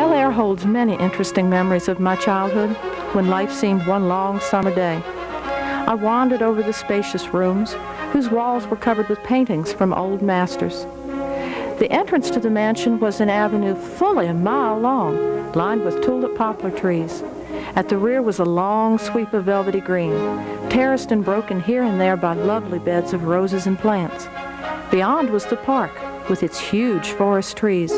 Belair holds many interesting memories of my childhood, when life seemed one long summer day. I wandered over the spacious rooms, whose walls were covered with paintings from old masters. The entrance to the mansion was an avenue fully a mile long, lined with tulip poplar trees. At the rear was a long sweep of velvety green, terraced and broken here and there by lovely beds of roses and plants. Beyond was the park, with its huge forest trees,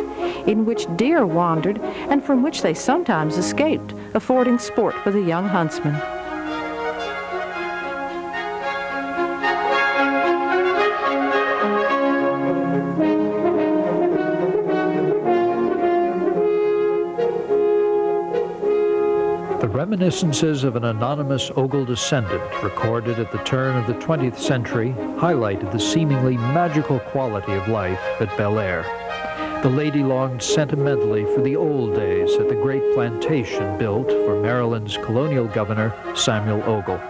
in which deer wandered and from which they sometimes escaped, affording sport for the young huntsman. The reminiscences of an anonymous Ogle descendant recorded at the turn of the 20th century highlighted the seemingly magical quality of life at Belair. The lady longed sentimentally for the old days at the great plantation built for Maryland's colonial governor, Samuel Ogle.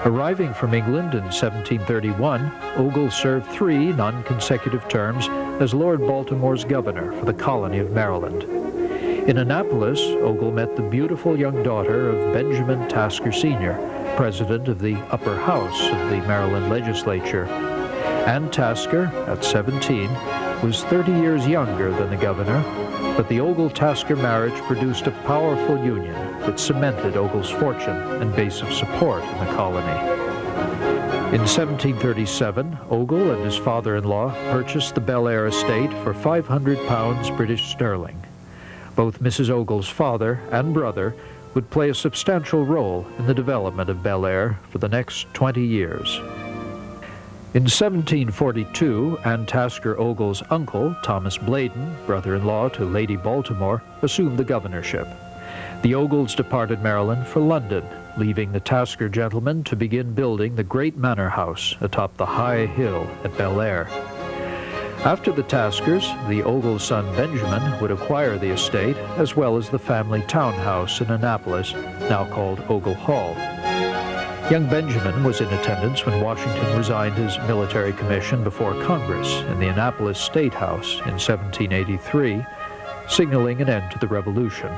Arriving from England in 1731, Ogle served 3 non-consecutive terms as Lord Baltimore's governor for the colony of Maryland. In Annapolis, Ogle met the beautiful young daughter of Benjamin Tasker Sr., president of the upper house of the Maryland legislature. Ann Tasker, at 17, was 30 years younger than the governor, but the Ogle-Tasker marriage produced a powerful union that cemented Ogle's fortune and base of support in the colony. In 1737, Ogle and his father-in-law purchased the Belair estate for £500 British sterling. Both Mrs. Ogle's father and brother would play a substantial role in the development of Belair for the next 20 years. In 1742, Ann Tasker Ogle's uncle, Thomas Bladen, brother-in-law to Lady Baltimore, assumed the governorship. The Ogles departed Maryland for London, leaving the Tasker gentlemen to begin building the great manor house atop the high hill at Belair. After the Taskers, the Ogle's son Benjamin would acquire the estate, as well as the family townhouse in Annapolis, now called Ogle Hall. Young Benjamin was in attendance when Washington resigned his military commission before Congress in the Annapolis State House in 1783, signaling an end to the Revolution.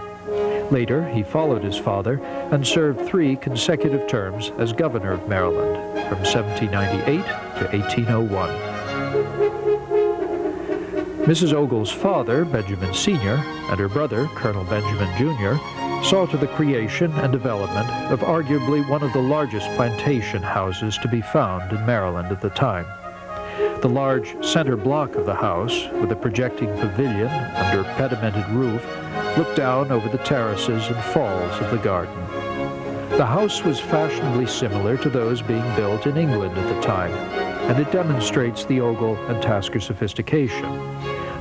Later, he followed his father and served 3 consecutive terms as governor of Maryland, from 1798 to 1801. Mrs. Ogle's father, Benjamin Sr., and her brother, Colonel Benjamin Jr., saw to the creation and development of arguably one of the largest plantation houses to be found in Maryland at the time. The large center block of the house, with a projecting pavilion under a pedimented roof, looked down over the terraces and falls of the garden. The house was fashionably similar to those being built in England at the time, and it demonstrates the Ogle and Tasker sophistication.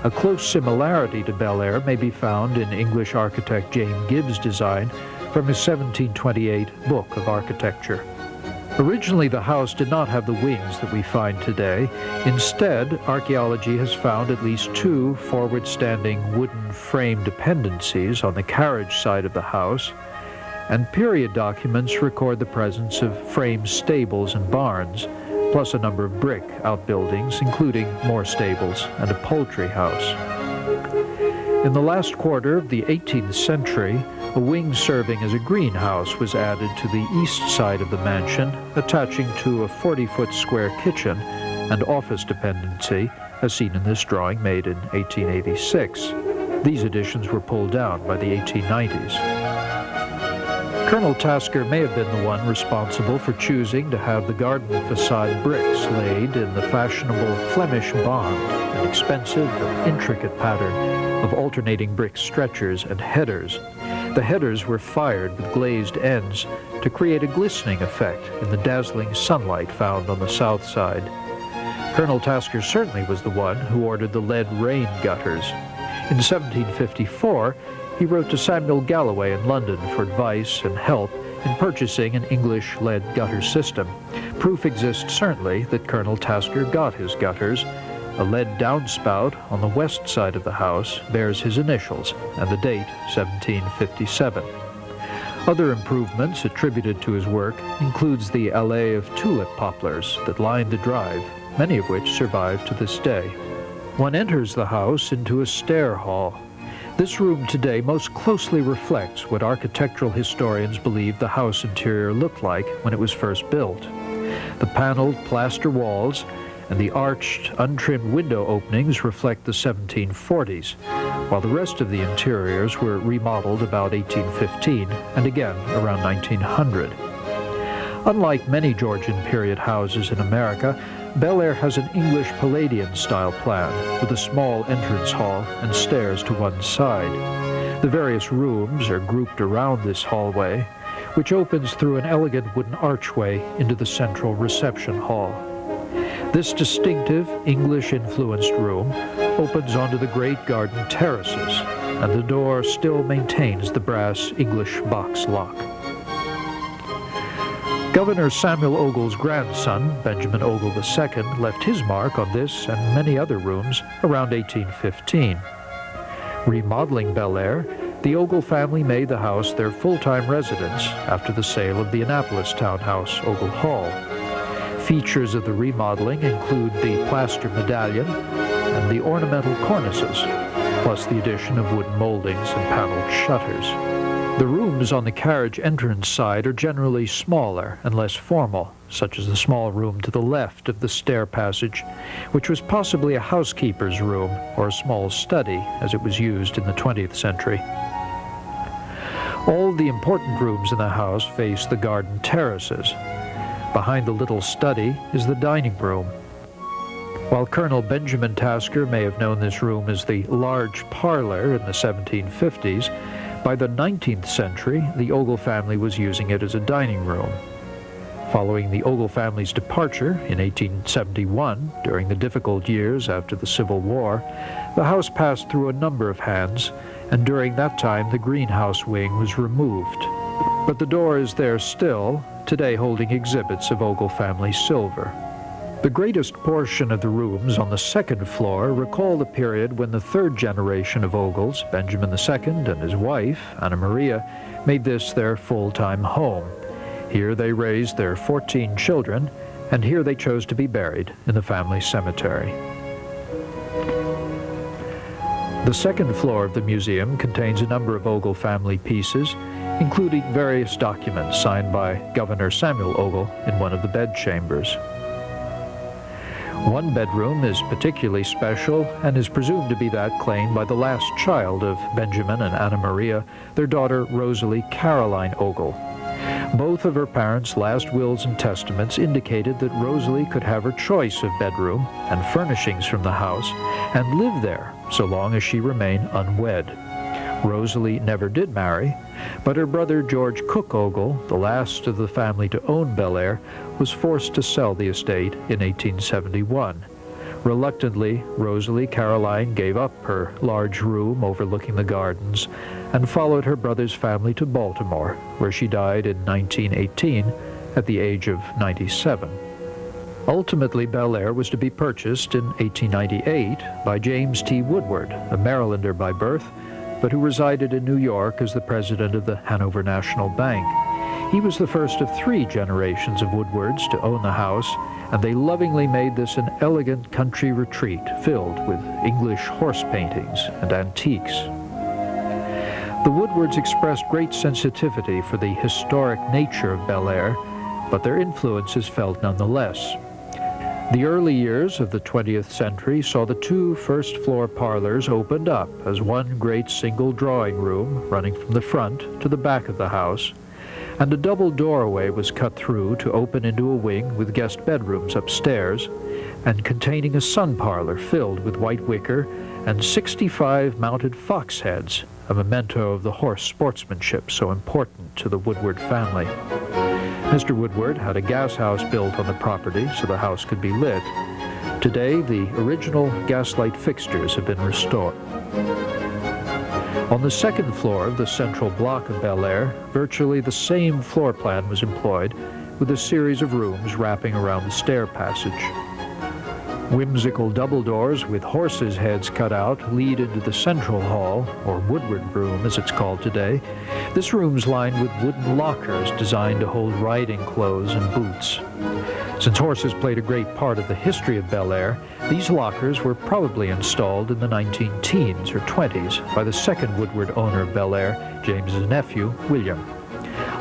A close similarity to Belair may be found in English architect James Gibbs' design from his 1728 Book of Architecture. Originally, the house did not have the wings that we find today. Instead, archaeology has found at least 2 forward-standing wooden frame dependencies on the carriage side of the house, and period documents record the presence of frame stables and barns, plus a number of brick outbuildings, including more stables and a poultry house. In the last quarter of the 18th century, a wing serving as a greenhouse was added to the east side of the mansion, attaching to a 40-foot square kitchen and office dependency, as seen in this drawing made in 1886. These additions were pulled down by the 1890s. Colonel Tasker may have been the one responsible for choosing to have the garden facade bricks laid in the fashionable Flemish bond, an expensive and intricate pattern of alternating brick stretchers and headers. The headers were fired with glazed ends to create a glistening effect in the dazzling sunlight found on the south side. Colonel Tasker certainly was the one who ordered the lead rain gutters. In 1754, he wrote to Samuel Galloway in London for advice and help in purchasing an English lead gutter system. Proof exists certainly that Colonel Tasker got his gutters. A lead downspout on the west side of the house bears his initials and the date 1757. Other improvements attributed to his work includes the allée of tulip poplars that lined the drive, many of which survive to this day. One enters the house into a stair hall. This room today most closely reflects what architectural historians believe the house interior looked like when it was first built. The paneled plaster walls and the arched, untrimmed window openings reflect the 1740s, while the rest of the interiors were remodeled about 1815 and again around 1900. Unlike many Georgian period houses in America, Belair has an English Palladian-style plan with a small entrance hall and stairs to one side. The various rooms are grouped around this hallway, which opens through an elegant wooden archway into the central reception hall. This distinctive English-influenced room opens onto the great garden terraces, and the door still maintains the brass English box lock. Governor Samuel Ogle's grandson, Benjamin Ogle II, left his mark on this and many other rooms around 1815. Remodeling Belair, the Ogle family made the house their full-time residence after the sale of the Annapolis townhouse, Ogle Hall. Features of the remodeling include the plaster medallion and the ornamental cornices, plus the addition of wooden moldings and paneled shutters. The rooms on the carriage entrance side are generally smaller and less formal, such as the small room to the left of the stair passage, which was possibly a housekeeper's room or a small study, as it was used in the 20th century. All the important rooms in the house face the garden terraces. Behind the little study is the dining room. While Colonel Benjamin Tasker may have known this room as the large parlor in the 1750s, by the 19th century, the Ogle family was using it as a dining room. Following the Ogle family's departure in 1871, during the difficult years after the Civil War, the house passed through a number of hands, and during that time the greenhouse wing was removed. But the door is there still, today holding exhibits of Ogle family silver. The greatest portion of the rooms on the second floor recall the period when the third generation of Ogles, Benjamin II and his wife, Anna Maria, made this their full-time home. Here they raised their 14 children, and here they chose to be buried in the family cemetery. The second floor of the museum contains a number of Ogle family pieces, including various documents signed by Governor Samuel Ogle in one of the bedchambers. One bedroom is particularly special and is presumed to be that claimed by the last child of Benjamin and Anna Maria, their daughter Rosalie Caroline Ogle. Both of her parents' last wills and testaments indicated that Rosalie could have her choice of bedroom and furnishings from the house and live there so long as she remained unwed. Rosalie never did marry, but her brother George Cook Ogle, the last of the family to own Belair, was forced to sell the estate in 1871. Reluctantly, Rosalie Caroline gave up her large room overlooking the gardens and followed her brother's family to Baltimore, where she died in 1918 at the age of 97. Ultimately, Belair was to be purchased in 1898 by James T. Woodward, a Marylander by birth, but who resided in New York as the president of the Hanover National Bank. He was the first of 3 generations of Woodwards to own the house, and they lovingly made this an elegant country retreat filled with English horse paintings and antiques. The Woodwards expressed great sensitivity for the historic nature of Belair, but their influence is felt nonetheless. The early years of the 20th century saw the 2 first-floor parlors opened up as one great single drawing room running from the front to the back of the house, and a double doorway was cut through to open into a wing with guest bedrooms upstairs and containing a sun parlor filled with white wicker and 65 mounted fox heads, a memento of the horse sportsmanship so important to the Woodward family. Mr. Woodward had a gas house built on the property so the house could be lit. Today, the original gaslight fixtures have been restored. On the second floor of the central block of Belair, virtually the same floor plan was employed, with a series of rooms wrapping around the stair passage. Whimsical double doors with horses' heads cut out lead into the central hall, or Woodward Room as it's called today. This room's lined with wooden lockers designed to hold riding clothes and boots. Since horses played a great part of the history of Belair, these lockers were probably installed in the 19-teens or 20s by the second Woodward owner of Belair, James's nephew, William.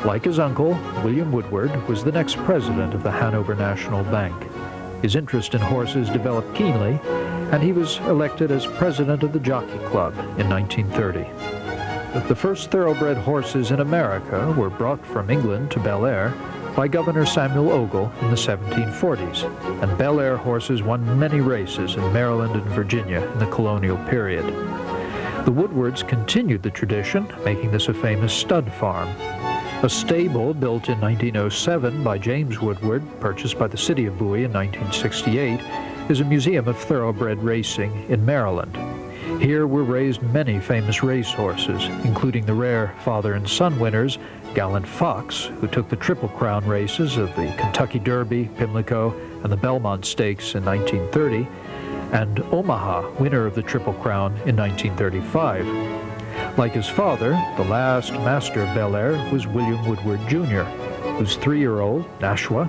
Like his uncle, William Woodward was the next president of the Hanover National Bank. His interest in horses developed keenly, and he was elected as president of the Jockey Club in 1930. The first thoroughbred horses in America were brought from England to Belair by Governor Samuel Ogle in the 1740s, and Belair horses won many races in Maryland and Virginia in the colonial period. The Woodwards continued the tradition, making this a famous stud farm. A stable built in 1907 by James Woodward, purchased by the city of Bowie in 1968, is a museum of thoroughbred racing in Maryland. Here were raised many famous racehorses, including the rare father and son winners, Gallant Fox, who took the Triple Crown races of the Kentucky Derby, Pimlico, and the Belmont Stakes in 1930, and Omaha, winner of the Triple Crown in 1935. Like his father, the last master of Belair was William Woodward Jr., whose 3-year-old, Nashua,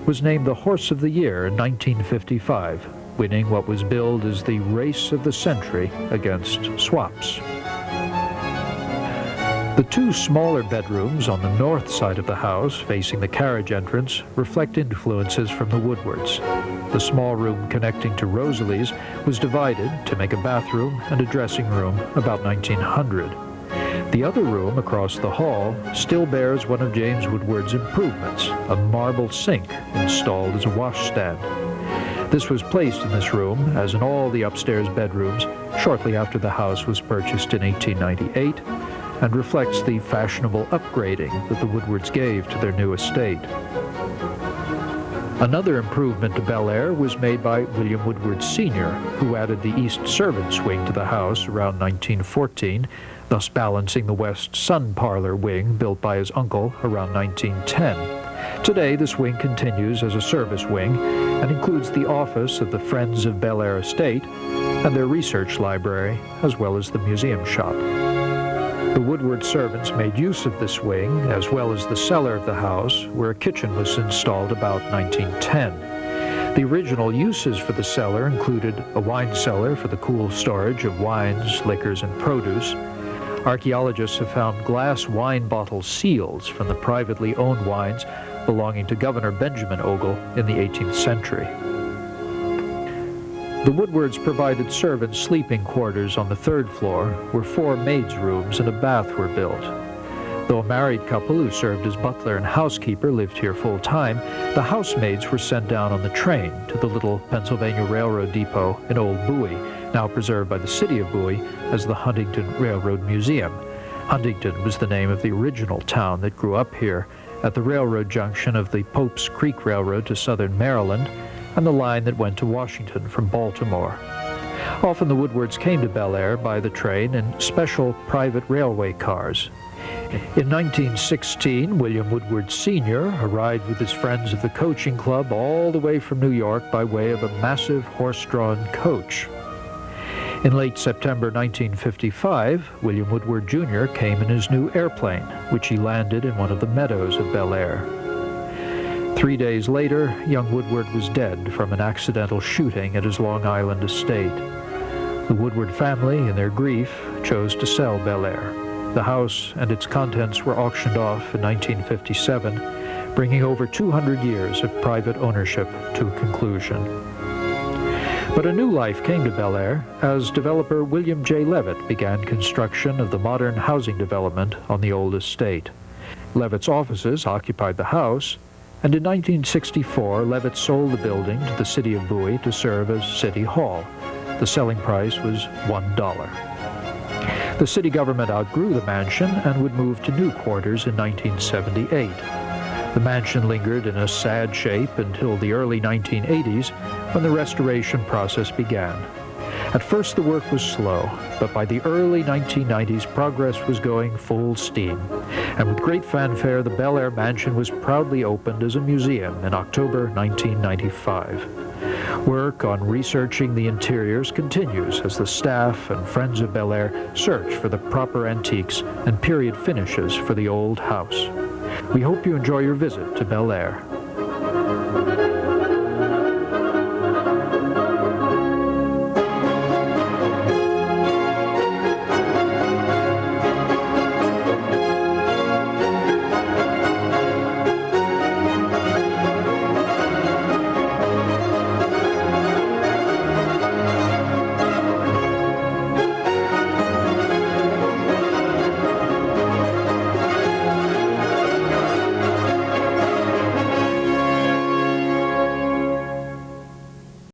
was named the Horse of the Year in 1955, winning what was billed as the race of the century against Swaps. The two smaller bedrooms on the north side of the house, facing the carriage entrance, reflect influences from the Woodwards. The small room connecting to Rosalie's was divided to make a bathroom and a dressing room about 1900. The other room across the hall still bears one of James Woodward's improvements, a marble sink installed as a washstand. This was placed in this room, as in all the upstairs bedrooms, shortly after the house was purchased in 1898, and reflects the fashionable upgrading that the Woodwards gave to their new estate. Another improvement to Belair was made by William Woodward Sr., who added the east servants' wing to the house around 1914, thus balancing the west sun parlor wing built by his uncle around 1910. Today, this wing continues as a service wing and includes the office of the Friends of Belair Estate and their research library, as well as the museum shop. The Woodward servants made use of this wing, as well as the cellar of the house, where a kitchen was installed about 1910. The original uses for the cellar included a wine cellar for the cool storage of wines, liquors, and produce. Archaeologists have found glass wine bottle seals from the privately owned wines belonging to Governor Benjamin Ogle in the 18th century. The Woodwards provided servants sleeping quarters on the third floor, where 4 maids' rooms and a bath were built. Though a married couple who served as butler and housekeeper lived here full-time, the housemaids were sent down on the train to the little Pennsylvania Railroad depot in Old Bowie, now preserved by the city of Bowie as the Huntington Railroad Museum. Huntington was the name of the original town that grew up here at the railroad junction of the Pope's Creek Railroad to southern Maryland and the line that went to Washington from Baltimore. Often the Woodwards came to Belair by the train in special private railway cars. In 1916, William Woodward Sr. arrived with his friends of the coaching club all the way from New York by way of a massive horse-drawn coach. In late September 1955, William Woodward Jr. came in his new airplane, which he landed in one of the meadows of Belair. 3 days later, young Woodward was dead from an accidental shooting at his Long Island estate. The Woodward family, in their grief, chose to sell Belair. The house and its contents were auctioned off in 1957, bringing over 200 years of private ownership to a conclusion. But a new life came to Belair as developer William J. Levitt began construction of the modern housing development on the old estate. Levitt's offices occupied the house, and in 1964, Levitt sold the building to the city of Bowie to serve as City Hall. The selling price was $1. The city government outgrew the mansion and would move to new quarters in 1978. The mansion lingered in a sad shape until the early 1980s, when the restoration process began. At first the work was slow, but by the early 1990s progress was going full steam, and with great fanfare the Belair mansion was proudly opened as a museum in October 1995. Work on researching the interiors continues as the staff and friends of Belair search for the proper antiques and period finishes for the old house. We hope you enjoy your visit to Belair.